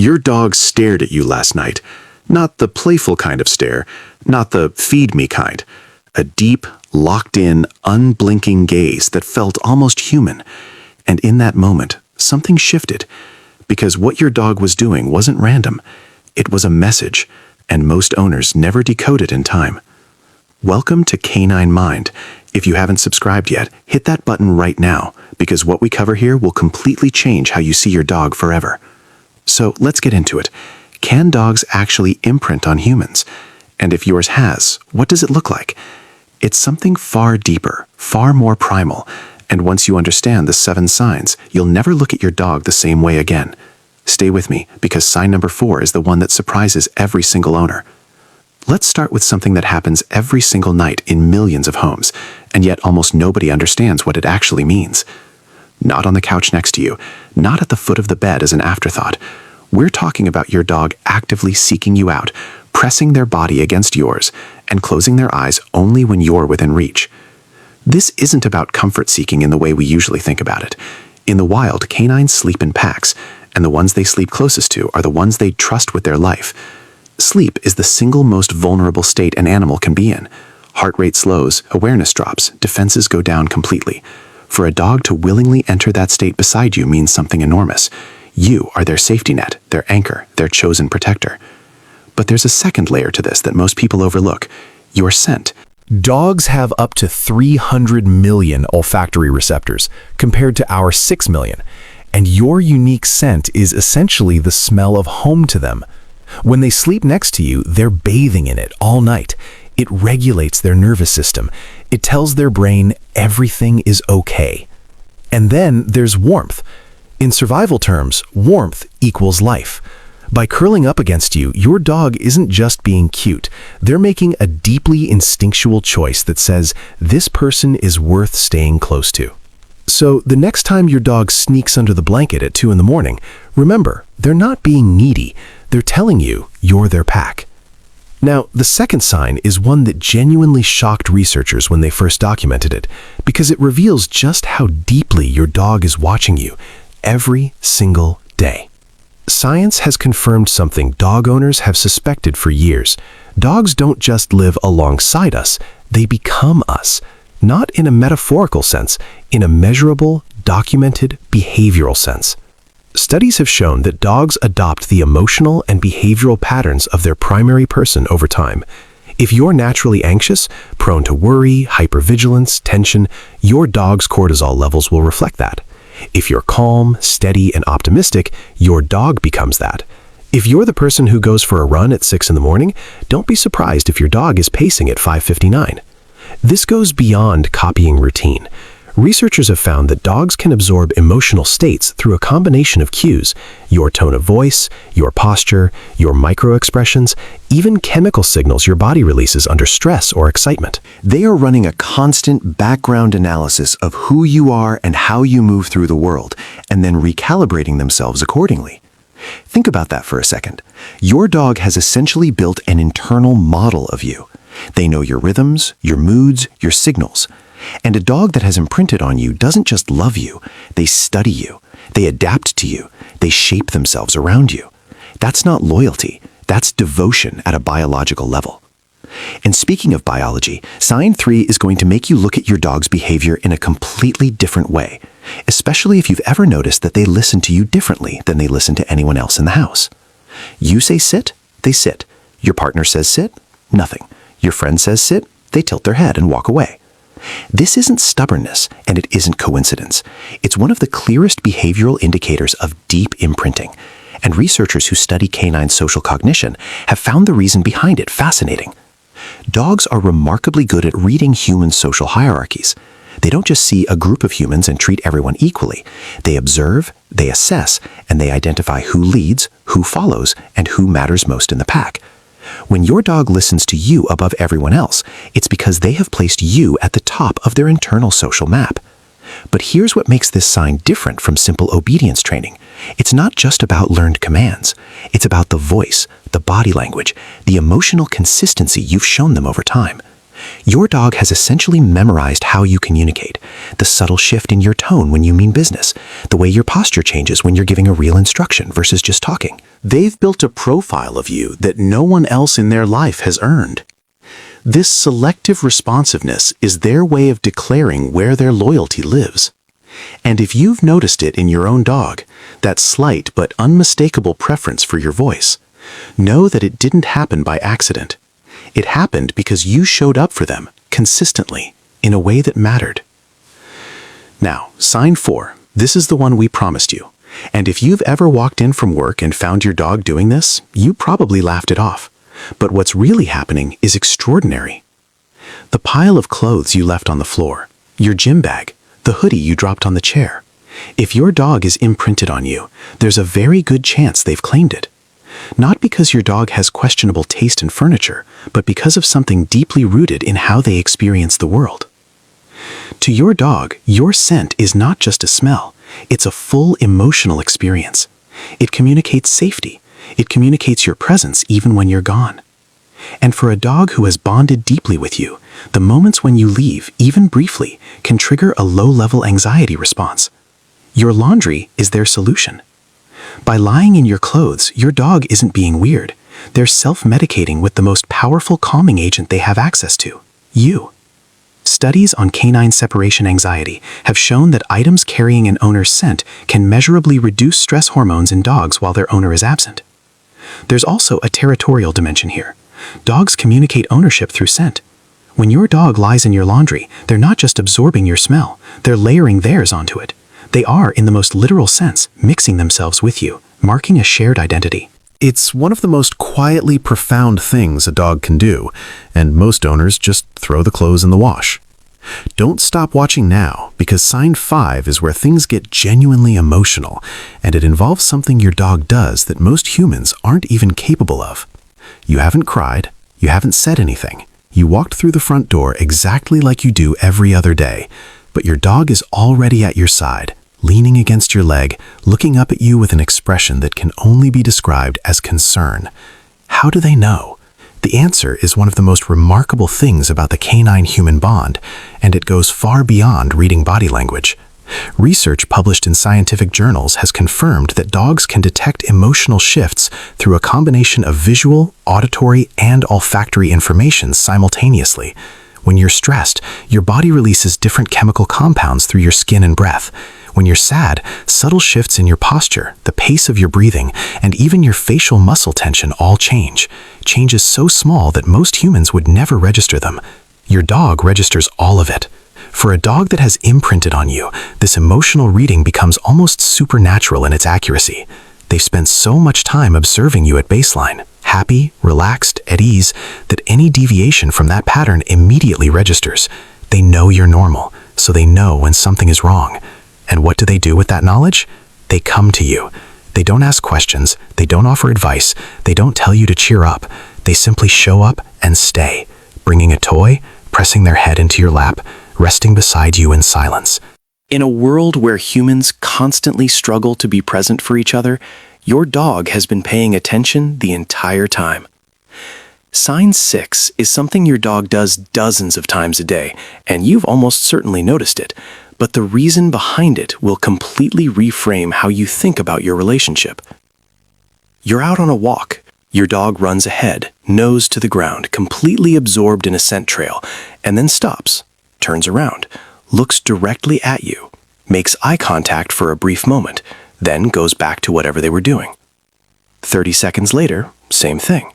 Your dog stared at you last night. Not the playful kind of stare, not the feed me kind. A deep, locked-in, unblinking gaze that felt almost human. And in that moment, something shifted. Because what your dog was doing wasn't random. It was a message, and most owners never decode it in time. Welcome to Canine Mind. If you haven't subscribed yet, hit that button right now, because what we cover here will completely change how you see your dog forever. So let's get into it. Can dogs actually imprint on humans? And if yours has, what does it look like? It's something far deeper, far more primal, and once you understand the 7 signs, you'll never look at your dog the same way again. Stay with me, because sign number 4 is the one that surprises every single owner. Let's start with something that happens every single night in millions of homes, and yet almost nobody understands what it actually means. Not on the couch next to you, not at the foot of the bed as an afterthought. We're talking about your dog actively seeking you out, pressing their body against yours, and closing their eyes only when you're within reach. This isn't about comfort seeking in the way we usually think about it. In the wild, canines sleep in packs, and the ones they sleep closest to are the ones they trust with their life. Sleep is the single most vulnerable state an animal can be in. Heart rate slows, awareness drops, defenses go down completely. For a dog to willingly enter that state beside you means something enormous. You are their safety net, their anchor, their chosen protector. But there's a second layer to this that most people overlook: your scent. Dogs have up to 300 million olfactory receptors, compared to our 6 million, and your unique scent is essentially the smell of home to them. When they sleep next to you, they're bathing in it all night. It regulates their nervous system. It tells their brain everything is okay. And then there's warmth. In survival terms, warmth equals life. By curling up against you, your dog isn't just being cute. They're making a deeply instinctual choice that says, this person is worth staying close to. So the next time your dog sneaks under the blanket at 2 in the morning, remember, they're not being needy. They're telling you you're their pack. Now, the second sign is one that genuinely shocked researchers when they first documented it, because it reveals just how deeply your dog is watching you every single day. Science has confirmed something dog owners have suspected for years. Dogs don't just live alongside us, they become us. Not in a metaphorical sense, in a measurable, documented, behavioral sense. Studies have shown that dogs adopt the emotional and behavioral patterns of their primary person over time. If you're naturally anxious, prone to worry, hypervigilance, tension, your dog's cortisol levels will reflect that. If you're calm, steady, and optimistic, your dog becomes that. If you're the person who goes for a run at 6 in the morning, don't be surprised if your dog is pacing at 5:59. This goes beyond copying routine. Researchers have found that dogs can absorb emotional states through a combination of cues: your tone of voice, your posture, your micro-expressions, even chemical signals your body releases under stress or excitement. They are running a constant background analysis of who you are and how you move through the world, and then recalibrating themselves accordingly. Think about that for a second. Your dog has essentially built an internal model of you. They know your rhythms, your moods, your signals. And a dog that has imprinted on you doesn't just love you, they study you, they adapt to you, they shape themselves around you. That's not loyalty, that's devotion at a biological level. And speaking of biology, sign 3 is going to make you look at your dog's behavior in a completely different way, especially if you've ever noticed that they listen to you differently than they listen to anyone else in the house. You say sit, they sit. Your partner says sit, nothing. Your friend says sit, they tilt their head and walk away. This isn't stubbornness, and it isn't coincidence. It's one of the clearest behavioral indicators of deep imprinting, and researchers who study canine social cognition have found the reason behind it fascinating. Dogs are remarkably good at reading human social hierarchies. They don't just see a group of humans and treat everyone equally. They observe, they assess, and they identify who leads, who follows, and who matters most in the pack. When your dog listens to you above everyone else, it's because they have placed you at the top of their internal social map. But here's what makes this sign different from simple obedience training. It's not just about learned commands. It's about the voice, the body language, the emotional consistency you've shown them over time. Your dog has essentially memorized how you communicate, the subtle shift in your tone when you mean business, the way your posture changes when you're giving a real instruction versus just talking. They've built a profile of you that no one else in their life has earned. This selective responsiveness is their way of declaring where their loyalty lives. And if you've noticed it in your own dog, that slight but unmistakable preference for your voice, know that it didn't happen by accident. It happened because you showed up for them consistently in a way that mattered. Now, sign 4. This is the one we promised you. And if you've ever walked in from work and found your dog doing this, you probably laughed it off. But what's really happening is extraordinary. The pile of clothes you left on the floor, your gym bag, the hoodie you dropped on the chair. If your dog is imprinted on you, there's a very good chance they've claimed it. Not because your dog has questionable taste in furniture, but because of something deeply rooted in how they experience the world. To your dog, your scent is not just a smell, it's a full emotional experience. It communicates safety. It communicates your presence even when you're gone. And for a dog who has bonded deeply with you, the moments when you leave, even briefly, can trigger a low-level anxiety response. Your laundry is their solution. By lying in your clothes, your dog isn't being weird. They're self-medicating with the most powerful calming agent they have access to, you. Studies on canine separation anxiety have shown that items carrying an owner's scent can measurably reduce stress hormones in dogs while their owner is absent. There's also a territorial dimension here. Dogs communicate ownership through scent. When your dog lies in your laundry, they're not just absorbing your smell, they're layering theirs onto it. They are, in the most literal sense, mixing themselves with you, marking a shared identity. It's one of the most quietly profound things a dog can do, and most owners just throw the clothes in the wash. Don't stop watching now, because sign 5 is where things get genuinely emotional, and it involves something your dog does that most humans aren't even capable of. You haven't cried, you haven't said anything. You walked through the front door exactly like you do every other day, but your dog is already at your side, leaning against your leg, looking up at you with an expression that can only be described as concern. How do they know? The answer is one of the most remarkable things about the canine-human bond, and it goes far beyond reading body language. Research published in scientific journals has confirmed that dogs can detect emotional shifts through a combination of visual, auditory, and olfactory information simultaneously. When you're stressed, your body releases different chemical compounds through your skin and breath. When you're sad, subtle shifts in your posture, the pace of your breathing, and even your facial muscle tension all change. Changes so small that most humans would never register them. Your dog registers all of it. For a dog that has imprinted on you, this emotional reading becomes almost supernatural in its accuracy. They've spent so much time observing you at baseline, happy, relaxed, at ease, that any deviation from that pattern immediately registers. They know you're normal, so they know when something is wrong. And what do they do with that knowledge? They come to you. They don't ask questions, they don't offer advice, they don't tell you to cheer up. They simply show up and stay, bringing a toy, pressing their head into your lap, resting beside you in silence. In a world where humans constantly struggle to be present for each other, your dog has been paying attention the entire time. Sign 6 is something your dog does dozens of times a day, and you've almost certainly noticed it. But the reason behind it will completely reframe how you think about your relationship. You're out on a walk. Your dog runs ahead, nose to the ground, completely absorbed in a scent trail, and then stops, turns around, looks directly at you, makes eye contact for a brief moment, then goes back to whatever they were doing. 30 seconds later, same thing.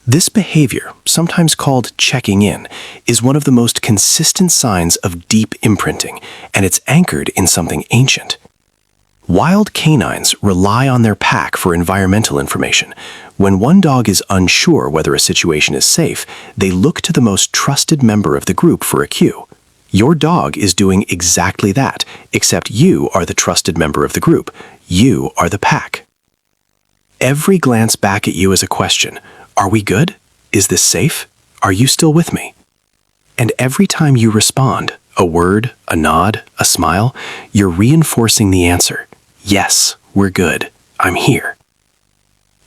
This behavior, sometimes called checking in, is one of the most consistent signs of deep imprinting, and it's anchored in something ancient. Wild canines rely on their pack for environmental information. When one dog is unsure whether a situation is safe, they look to the most trusted member of the group for a cue. Your dog is doing exactly that, except you are the trusted member of the group. You are the pack. Every glance back at you is a question. Are we good? Is this safe? Are you still with me? And every time you respond, a word, a nod, a smile, you're reinforcing the answer. Yes, we're good. I'm here.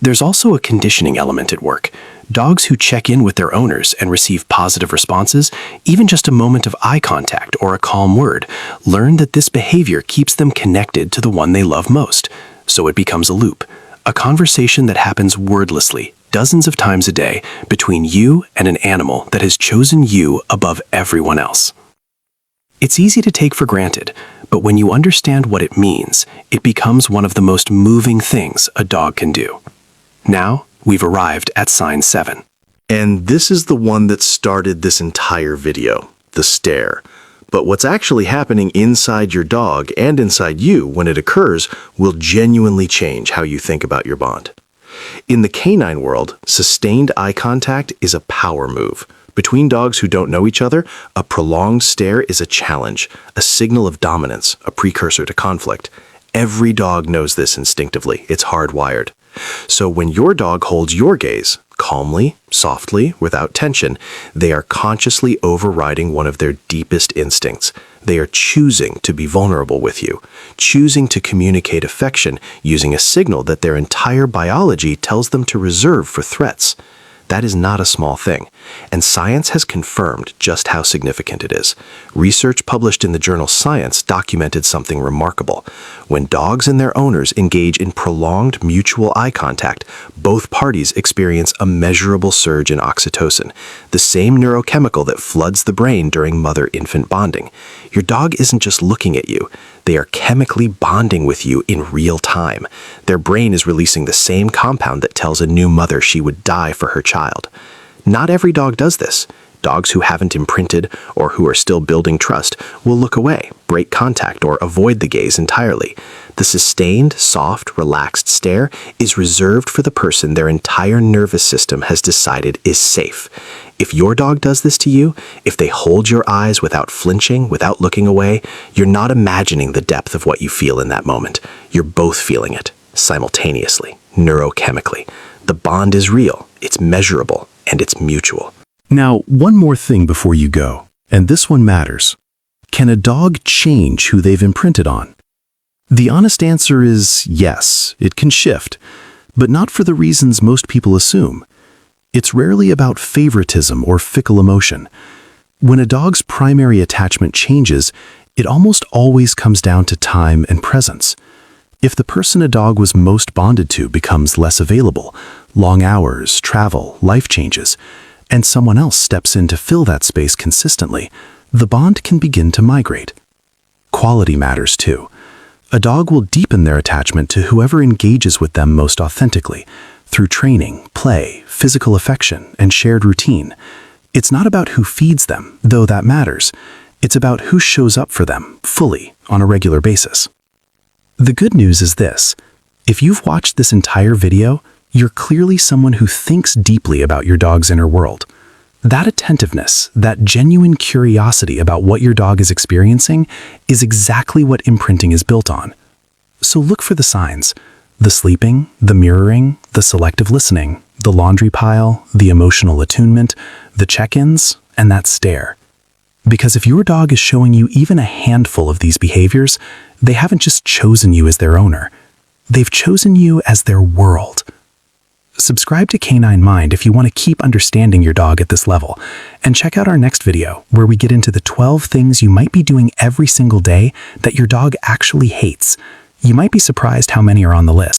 There's also a conditioning element at work. Dogs who check in with their owners and receive positive responses, even just a moment of eye contact or a calm word, learn that this behavior keeps them connected to the one they love most. So it becomes a loop, a conversation that happens wordlessly, dozens of times a day, between you and an animal that has chosen you above everyone else. It's easy to take for granted, but when you understand what it means, it becomes one of the most moving things a dog can do. Now, we've arrived at sign 7. And this is the one that started this entire video, the stare. But what's actually happening inside your dog and inside you when it occurs will genuinely change how you think about your bond. In the canine world, sustained eye contact is a power move. Between dogs who don't know each other, a prolonged stare is a challenge, a signal of dominance, a precursor to conflict. Every dog knows this instinctively. It's hardwired. So when your dog holds your gaze, calmly, softly, without tension, they are consciously overriding one of their deepest instincts. They are choosing to be vulnerable with you, choosing to communicate affection using a signal that their entire biology tells them to reserve for threats. That is not a small thing, and science has confirmed just how significant it is. Research published in the journal Science documented something remarkable. When dogs and their owners engage in prolonged mutual eye contact, both parties experience a measurable surge in oxytocin, the same neurochemical that floods the brain during mother-infant bonding. Your dog isn't just looking at you. They are chemically bonding with you in real time. Their brain is releasing the same compound that tells a new mother she would die for her child. Not every dog does this. Dogs who haven't imprinted or who are still building trust will look away, break contact, or avoid the gaze entirely. The sustained, soft, relaxed stare is reserved for the person their entire nervous system has decided is safe. If your dog does this to you, if they hold your eyes without flinching, without looking away, you're not imagining the depth of what you feel in that moment. You're both feeling it, simultaneously, neurochemically. The bond is real, it's measurable, and it's mutual. Now, one more thing before you go, and this one matters. Can a dog change who they've imprinted on? The honest answer is yes, it can shift, but not for the reasons most people assume. It's rarely about favoritism or fickle emotion. When a dog's primary attachment changes, it almost always comes down to time and presence. If the person a dog was most bonded to becomes less available, long hours, travel, life changes, and someone else steps in to fill that space consistently, the bond can begin to migrate. Quality matters too. A dog will deepen their attachment to whoever engages with them most authentically, through training, play, physical affection, and shared routine. It's not about who feeds them, though that matters. It's about who shows up for them, fully, on a regular basis. The good news is this. If you've watched this entire video, you're clearly someone who thinks deeply about your dog's inner world. That attentiveness, that genuine curiosity about what your dog is experiencing, is exactly what imprinting is built on. So look for the signs. The sleeping, the mirroring, the selective listening, the laundry pile, the emotional attunement, the check-ins, and that stare. Because if your dog is showing you even a handful of these behaviors, they haven't just chosen you as their owner. They've chosen you as their world. Subscribe to Canine Mind if you want to keep understanding your dog at this level, and check out our next video where we get into the 12 things you might be doing every single day that your dog actually hates. You might be surprised how many are on the list.